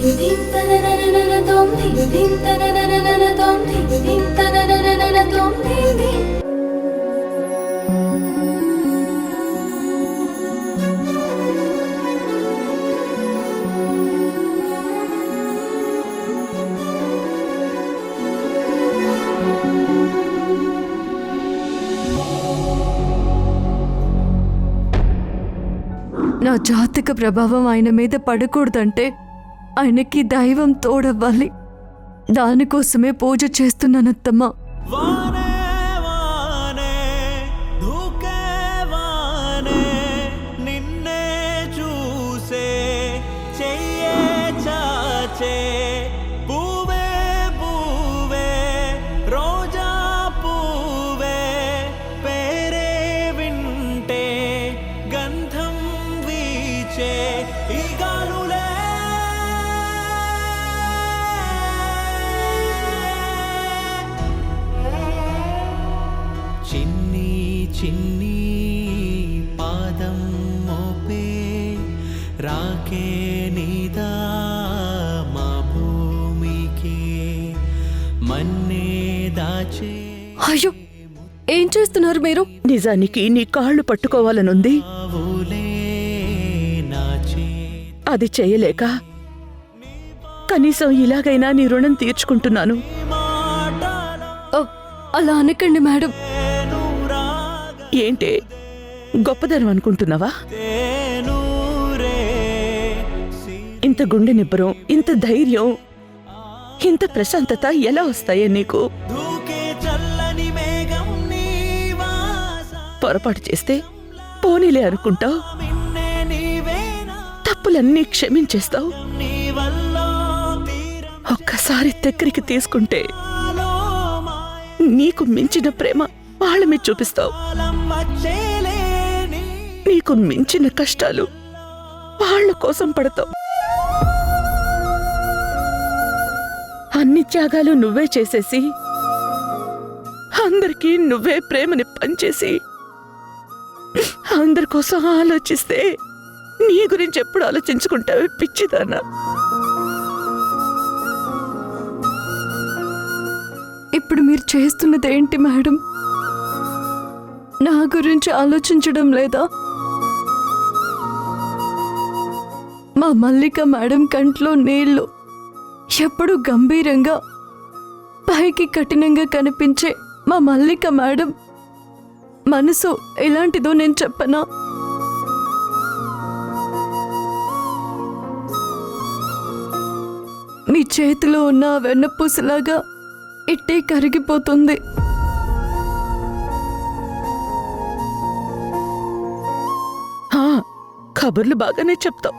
నా జాతక ప్రభావం ఆయన మీద పడకూడదంటే ఆయనకి దైవం తోడవ్వాలి. దానికోసమే పూజ చేస్తున్నానత్తమ్మ. చిన్ని పాదం మోపే రాకే నీదా మా భూమికి మన్నే దాచే. అయ్యో, ఏం చేస్తున్నారు మీరు? నిజానికి నీ కాళ్ళు పట్టుకోవాలనుంది. అది చేయలేక కనీసం ఇలాగైనా నీ రుణం తీర్చుకుంటున్నాను. అలా అనకండి మేడం. ఏంటే గొప్పదనం అనుకుంటున్నావా? ఇంత గుండె నిబ్బరం, ఇంత ధైర్యం, ఇంత ప్రశాంతత ఎలా వస్తాయే నీకు? పొరపాటు చేస్తే పోనీలే అనుకుంటావు, తప్పులన్నీ క్షమించేస్తావు. ఒక్కసారి దగ్గరికి తీసుకుంటే నీకు మించిన ప్రేమ వాళ్ళ మీద చూపిస్తావు. నీకు మించిన కష్టాలు వాళ్ళ కోసం పడతావు. అన్ని త్యాగాలు నువ్వే చేసేసి అందరికీ నువ్వే ప్రేమని పంచేసి అందరి కోసం ఆలోచిస్తే నీ గురించి ఎప్పుడు ఆలోచించుకుంటావే పిచ్చిదానా? ఇప్పుడు మీరు చేస్తున్నది ఏంటి మేడం? నా గురించి ఆలోచించడం లేదా? మా మల్లిక మేడం కంట్లో నీళ్లు, ఎప్పుడు గంభీరంగా పైకి కఠినంగా కనిపించే మా మల్లిక మేడం మనసు ఎలాంటిదో నేను చెప్పనా? మీ చేతిలో ఉన్న వెన్నపూసలాగా ఇట్టే కరిగిపోతుంది. కబుర్లు బాగానే చెప్తావు.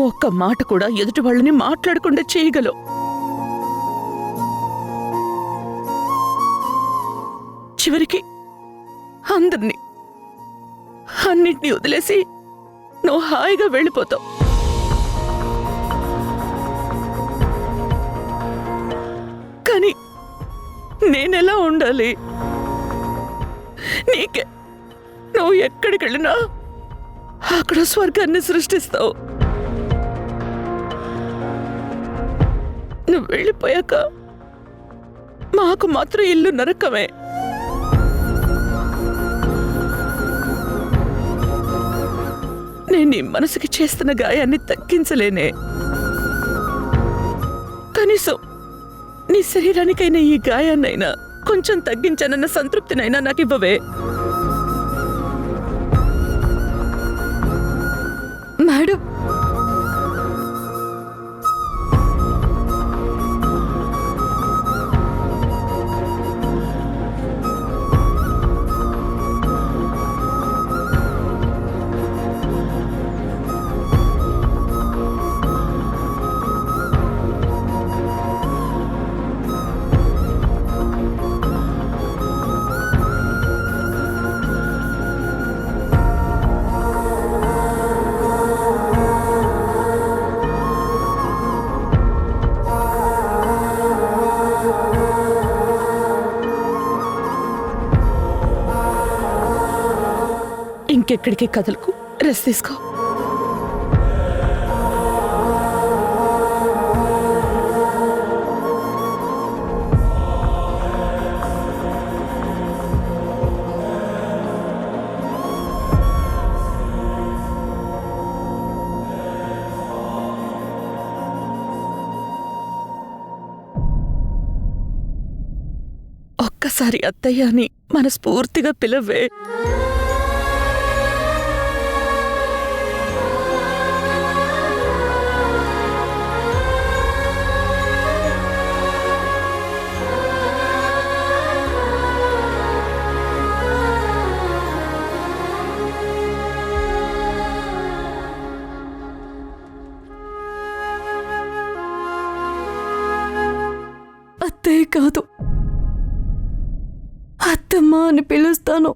ఒక్క మాట కూడా ఎదుటి వాళ్ళని మాట్లాడకుండా చేయగలవు. చివరికి అందరినీ అన్నిటినీ వదిలేసి నువ్వు హాయిగా వెళ్ళిపోతావు. కానీ నేనెలా ఉండాలి? నీకే నువ్వు ఎక్కడికి వెళ్ళినా అక్కడ స్వర్గాన్ని సృష్టిస్తావు. నువ్వు వెళ్ళిపోయాక మాకు మాత్రం ఇల్లు నరకమే. నేను నీ మనసుకి చేస్తున్న గాయాన్ని తగ్గించలేనే. కనీసం నీ శరీరానికైనా ఈ గాయాన్నైనా కొంచెం తగ్గించానన్న సంతృప్తినైనా నాకు ఇవ్వవే. మేడం, ఇంకెక్కడికి కదలకు, రెస్ట్ తీసుకో. ఒక్కసారి అత్తయ్య అని మనస్ఫూర్తిగా పిలవే. అత్తయ్య కాదు, అత్తమ్మ అని పిలుస్తాను.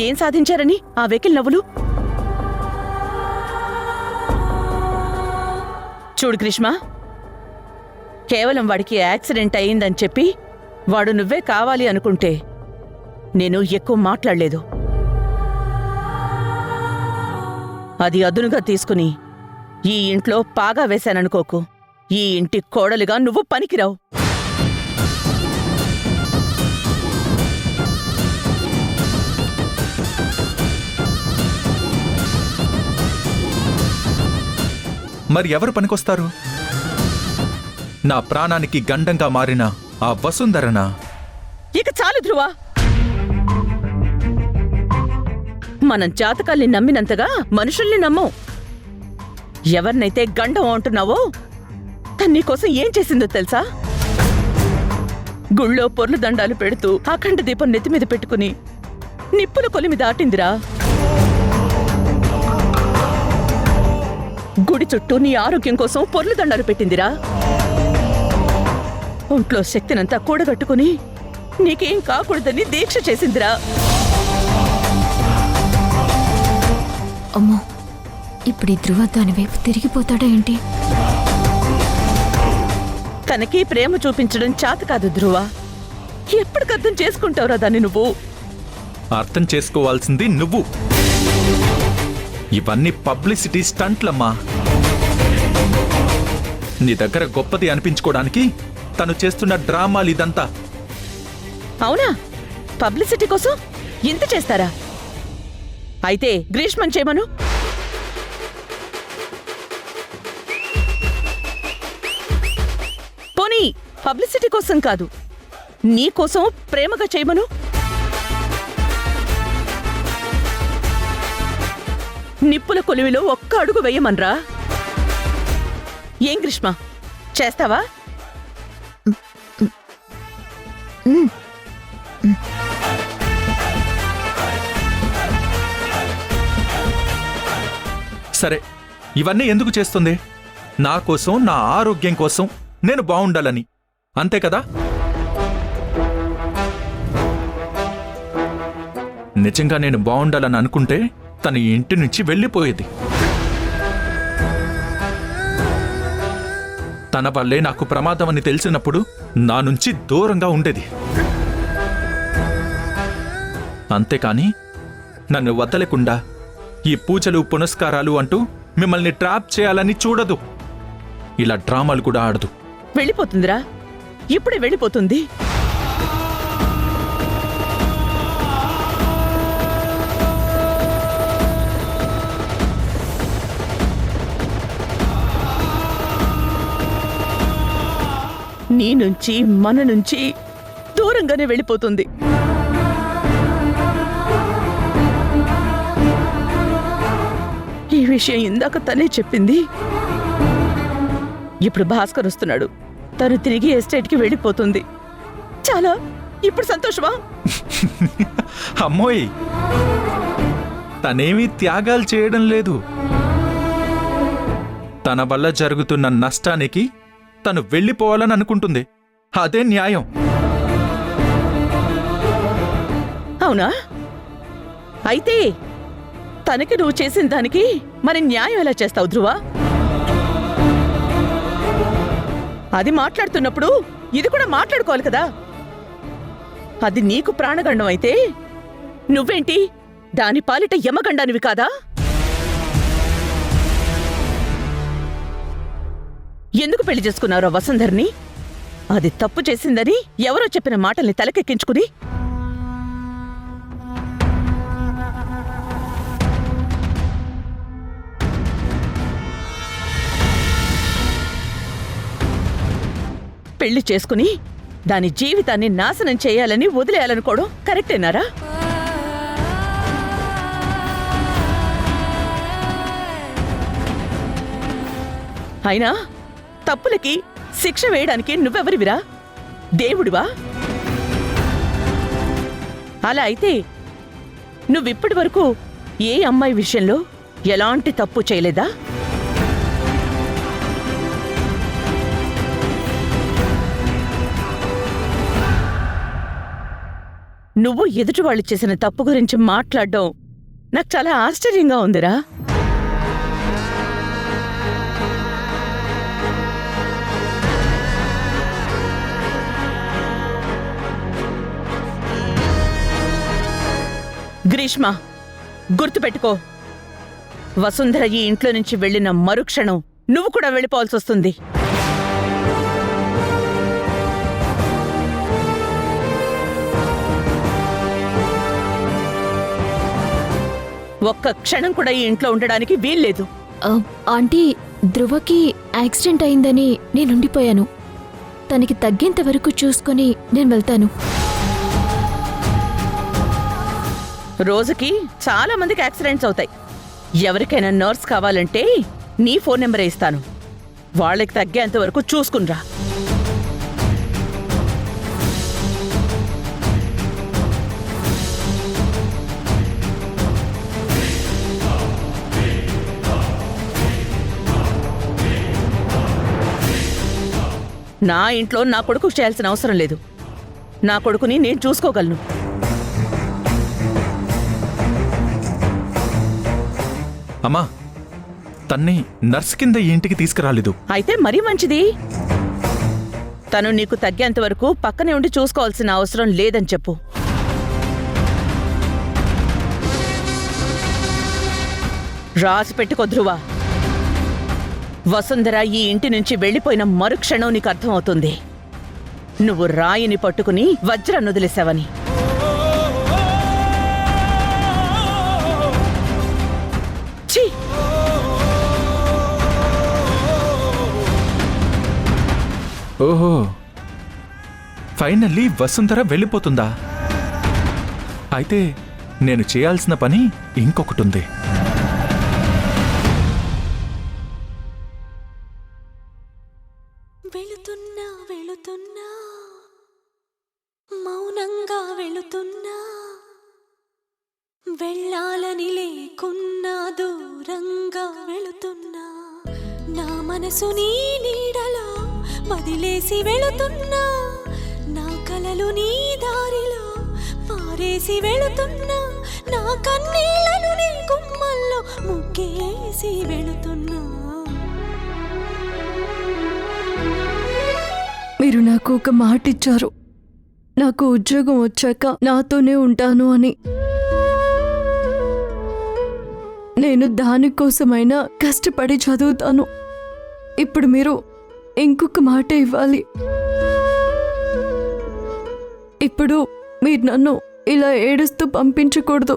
ఏం సాధించారని ఆ వెకిల్ నవ్వులు? చూడు గ్రీష్మ, కేవలం వాడికి యాక్సిడెంట్ అయిందని చెప్పి వాడు నువ్వే కావాలి అనుకుంటే నేను ఎక్కువ మాట్లాడలేదు. అది అదునుగా తీసుకుని ఈ ఇంట్లో పాగా వేశాననుకోకు. ఈ ఇంటి కోడలుగా నువ్వు పనికిరావు. మరి ఎవరు పనికొస్తారు? నా ప్రాణానికి గండంగా మారిన ఆ వసుంధరనా? ఇక చాలు ధ్రువ. మనం జాతకాల్ని నమ్మినంతగా మనుషుల్ని నమ్మం. ఎవరినైతే గండం అంటున్నావో తను నీకోసం ఏం చేసిందో తెలుసా? గుళ్ళో పొర్లు దండాలు పెడుతూ అఖండ దీపం నెత్తిమీద పెట్టుకుని నిప్పుల కొలిమి దాటిందిరా. గుడి చుట్టూ నీ ఆరోగ్యం కోసం పొర్లు దండాలు పెట్టిందిరా. ఒంట్లో శక్తినంతా కూడగట్టుకుని నీకేం కాకూడదని దీక్ష చేసిందిరా. అమ్మో, ఇప్పుడు ఈ ధ్రువ దాని వైపు తిరిగిపోతాడా ఏంటి? తనకి ప్రేమ చూపించడం చేత కాదు ధ్రువ. ఎప్పటికర్థం చేసుకుంటావురా దాన్ని నువ్వు? అర్థం చేసుకోవాల్సింది నువ్వు. ఇవన్నీ పబ్లిసిటీ స్టంట్లమ్మా. నీ దగ్గర గొప్పది అనిపించుకోవడానికి తను చేస్తున్న డ్రామాలు ఇదంతా. అవునా? పబ్లిసిటీ కోసం ఇంత చేస్తారా? అయితే గ్రీష్మన్ చేయమను. పోనీ పబ్లిసిటీ కోసం కాదు, నీ కోసం ప్రేమగా చేయమను. నిప్పుల కొలివిలో ఒక్క అడుగు వేయమన్రా. ఏం గ్రీష్మ, చేస్తావా? సరే, ఇవన్నీ ఎందుకు చేస్తుంది? నా కోసం, నా ఆరోగ్యం కోసం, నేను బావుండాలని. అంతే కదా? నిజంగా నేను బావుండాలని అనుకుంటే తన ఇంటి నుంచి వెళ్ళిపోయేది. తన వల్లే నాకు ప్రమాదం అని తెలిసినప్పుడు నా నుంచి దూరంగా ఉండేది. అంతేకాని నన్ను వదలకుండా ఈ పూజలు పునస్కారాలు అంటూ మిమ్మల్ని ట్రాప్ చేయాలని చూడదు. ఇలా డ్రామాలు కూడా ఆడదు. వెళ్ళిపోతుందిరా, ఇప్పుడే వెళ్ళిపోతుంది. నీ నుంచి, మన నుంచి దూరంగానే వెళ్ళిపోతుంది. విషయం ఇందాక తనే చెప్పింది. ఇప్పుడు భాస్కర్ వస్తున్నాడు. తను తిరిగి ఎస్టేట్కి వెళ్ళిపోతుంది. చాలా ఇప్పుడు సంతోషమా? అమ్మోయ్, తనేమీ త్యాగాలు చేయడం లేదు. తన వల్ల జరుగుతున్న నష్టానికి తను వెళ్ళిపోవాలని అనుకుంటుంది. అదే న్యాయం. అవునా? అయితే తనకి నువ్వు చేసిన దానికి మరి న్యాయం ఎలా చేస్తావు ధ్రువ? అది మాట్లాడుతున్నప్పుడు ఇది కూడా మాట్లాడుకోవాలి కదా. అది నీకు ప్రాణగండం అయితే నువ్వేంటి దాని పాలిట యమగండానివి కాదా? ఎందుకు పెళ్లి చేసుకున్నారో వసుంధర్ని? అది తప్పు చేసిందని ఎవరో చెప్పిన మాటల్ని తలకెక్కించుకుని పెళ్లి చేసుకుని దాని జీవితాన్ని నాశనం చేయాలని వదిలేయాలనుకోవడం కరెక్టేనారా? అయినా తప్పులకి శిక్ష వేయడానికి నువ్వెవరివిరా? దేవుడివా? అలా అయితే నువ్విప్పటి వరకు ఏ అమ్మాయి విషయంలో ఎలాంటి తప్పు చేయలేదా? నువ్వు ఎదుటి వాళ్ళు చేసిన తప్పు గురించి మాట్లాడడం నాకు చాలా ఆశ్చర్యంగా ఉందిరా. గ్రీష్మ, గుర్తుపెట్టుకో, వసుంధర ఈ ఇంట్లో నుంచి వెళ్లిన మరుక్షణం నువ్వు కూడా వెళ్ళిపోవాల్సి వస్తుంది. ఒక్క క్షణం కూడా ఈ ఇంట్లో ఉండడానికి వీల్లేదు. ఆంటీ, ధ్రువకి యాక్సిడెంట్ అయిందని నేనుండిపోయాను. తనకి తగ్గేంత వరకు చూసుకొని నేను వెళ్తాను. రోజుకి చాలా మందికి యాక్సిడెంట్స్ అవుతాయి. ఎవరికైనా నర్స్ కావాలంటే నీ ఫోన్ నెంబరే ఇస్తాను. వాళ్ళకి తగ్గేంత వరకు చూసుకునిరా. నా ఇంట్లో నా కొడుకు చేయాల్సిన అవసరం లేదు. నా కొడుకుని నేను చూసుకోగలను. అమ్మా, తన్ని నర్స్ కింద ఈ ఇంటికి తీసుకురాలేదు. అయితే మరీ మంచిది. తను నీకు తగ్గేంత వరకు పక్కనే ఉండి చూసుకోవాల్సిన అవసరం లేదని చెప్పు. రాసి పెట్టుకో ధ్రువ. వసుంధర ఈ ఇంటి నుంచి వెళ్ళిపోయిన మరుక్షణం నీకు అర్థమవుతుంది నువ్వు రాయిని పట్టుకుని వజ్రాన్ని వదిలేశావని. ఛీ! ఓహో, ఫైనల్లీ వసుంధర వెళ్ళిపోతుందా? అయితే నేను చేయాల్సిన పని ఇంకొకటుంది. వెళుతున్నా వెళుతున్నా మౌనంగా వెళుతున్నా, వెళ్ళాలని లేకున్నా దూరంగా వెళుతున్నా, నా మనసు నీ నీడలో వదిలేసి వెళుతున్నా, నా కలలు నీ దారిలో పారేసి వెళుతున్నా, నా కన్నీళ్లను నీ గుమ్మల్లో ముగ్గేసి వెళుతున్నా. మీరు నాకు ఒక మాట ఇచ్చారు, నాకు ఉద్యోగం వచ్చాక నాతోనే ఉంటాను అని. నేను దానికోసమైనా కష్టపడి చదువుతాను. ఇప్పుడు మీరు ఇంకొక మాట ఇవ్వాలి. ఇప్పుడు మీరు నన్ను ఇలా ఏడుస్తూ పంపించకూడదు.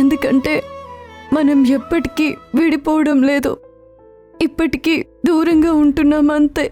ఎందుకంటే మనం ఎప్పటికీ విడిపోవడం లేదు, ఇప్పటికీ దూరంగా ఉంటున్నాం అంతే.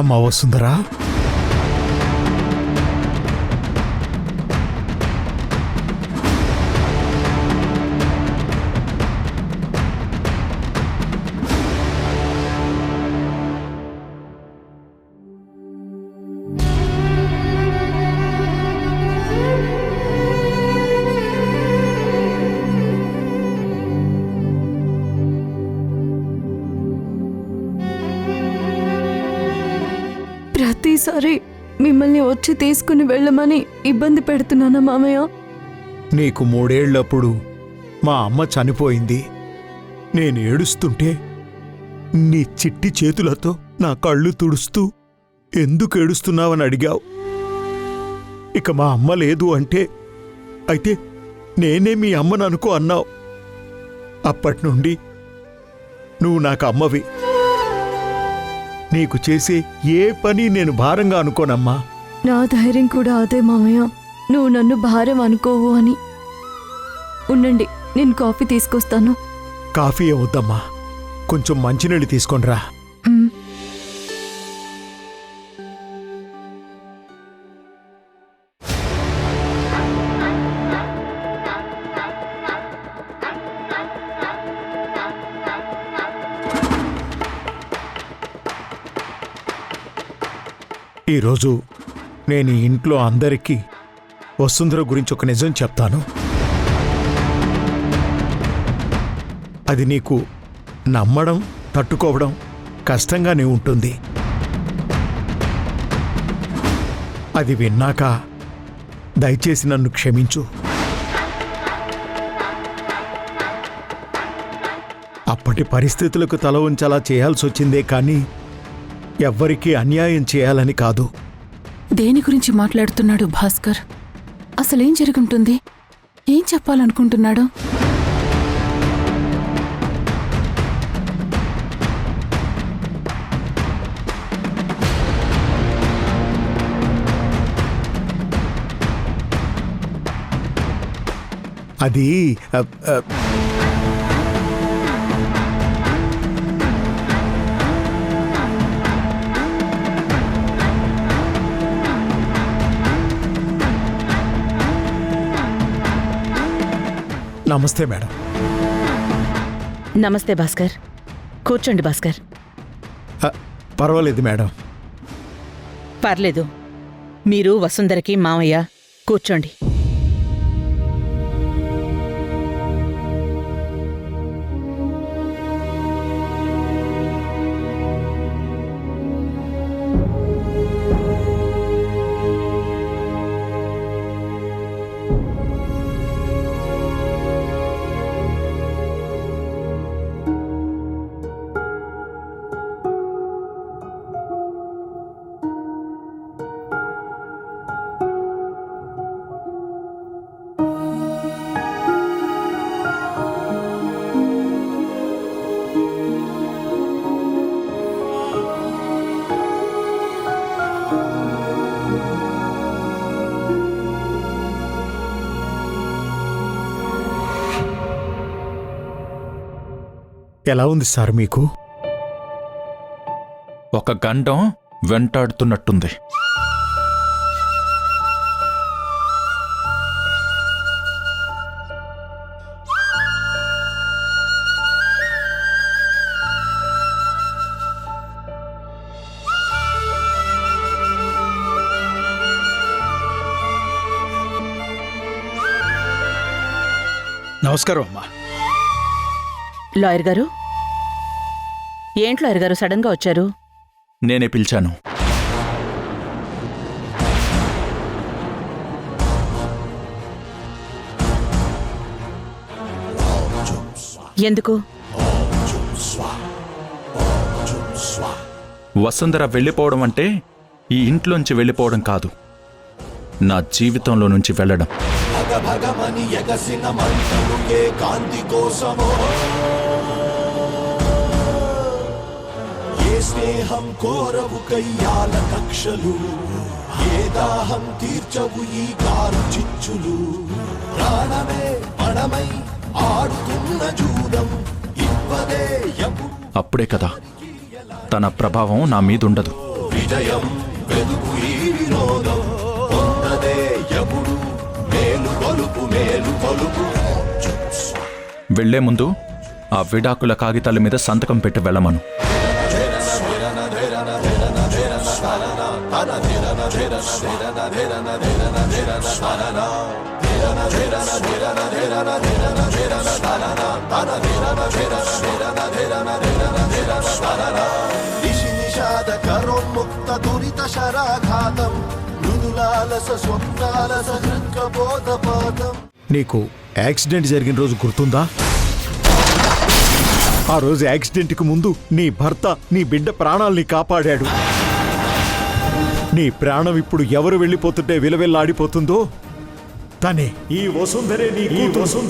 అమ్మా వసుంధరా, ప్రతిసారి మిమ్మల్ని వచ్చి తీసుకుని వెళ్ళమని ఇబ్బంది పెడుతున్నానా మామయ్య? నీకు 3 ఏళ్లప్పుడు మా అమ్మ చనిపోయింది. నేను ఏడుస్తుంటే నీ చిట్టి చేతులతో నా కళ్ళు తుడుస్తూ ఎందుకు ఏడుస్తున్నావని అడిగావు. ఇక మా అమ్మ లేదు అంటే అయితే నేనే మీ అమ్మను అనుకో అన్నావు. అప్పటి నుండి నువ్వు నాకు అమ్మవి. నీకు చేసే ఏ పని నేను భారంగా అనుకోనమ్మా. నా ధైర్యం కూడా అదే మామయ్య, నువ్వు నన్ను భారం అనుకోవు అని. ఉండండి, నేను కాఫీ తీసుకొస్తాను. కాఫీ ఏమొద్దమ్మా, కొంచెం మంచినీళ్ళు తీసుకొనిరా. మ్. ఈరోజు నేను ఈ ఇంట్లో అందరికీ వసుంధర గురించి ఒక నిజం చెప్తాను. అది నీకు నమ్మడం, తట్టుకోవడం కష్టంగానే ఉంటుంది. అది విన్నాక దయచేసి నన్ను క్షమించు. అప్పటి పరిస్థితులకు తల ఉంచేలా చేయాల్సి వచ్చిందే కానీ ఎవ్వరికీ అన్యాయం చేయాలని కాదు. దేని గురించి మాట్లాడుతున్నాడు భాస్కర్? అసలేం జరుగుంటుంది? ఏం చెప్పాలనుకుంటున్నాడు? అది నమస్తే మేడం. నమస్తే భాస్కర్. కూర్చోండి భాస్కర్. పర్వాలేదు మేడం. పర్లేదు. మీరు వసుంధరకి మామయ్య. కూర్చోండి. ఎలా ఉంది సార్ మీకు? ఒక గండం వెంటాడుతున్నట్టుంది. నమస్కారం అమ్మా. లాయర్ గారు, ఏంటి లాయర్ గారు సడన్గా వచ్చారు? నేనే పిలిచాను. ఎందుకు? వసుంధర వెళ్ళిపోవడం అంటే ఈ ఇంట్లోంచి వెళ్ళిపోవడం కాదు, నా జీవితంలో నుంచి వెళ్ళడం. భగభగమని ఎగసిన మంటలు ఏ కాంతి కోసమో, ఏ స్నేహం కోరవు కయ్యాల కక్షలు, ఏ దాహం తీర్చవు ఈ కారు చిచ్చులు. ప్రాణమే పణమై ఆడుతున్న జూదం ఇవ్వదే ఎప్పుడు. అప్పుడే కదా తన ప్రభావం నా మీదుండదు. విజయం వెదుకు ఈ వినోదం పొందదే ఎప్పుడు మేలు కొలుపు వెళ్లే ముందు ఆ విడాకుల కాగితాల మీద సంతకం పెట్టి వెళ్ళమను. నిషి నిషాద కరోన్ముక్త దురిత శరాఘాతం మృదులాలస స్వప్నాలస హృత్కబోధపాతం. నీకు యాక్సిడెంట్ జరిగిన రోజు గుర్తుందా? ఆ రోజు యాక్సిడెంట్కి ముందు నీ భర్త నీ బిడ్డ ప్రాణాల్ని కాపాడాడు. నీ ప్రాణం ఇప్పుడు ఎవరు వెళ్ళిపోతుంటే విలవిల్లాడిపోతుందో తనే ఈ వసుంధరే నీ కూతురు.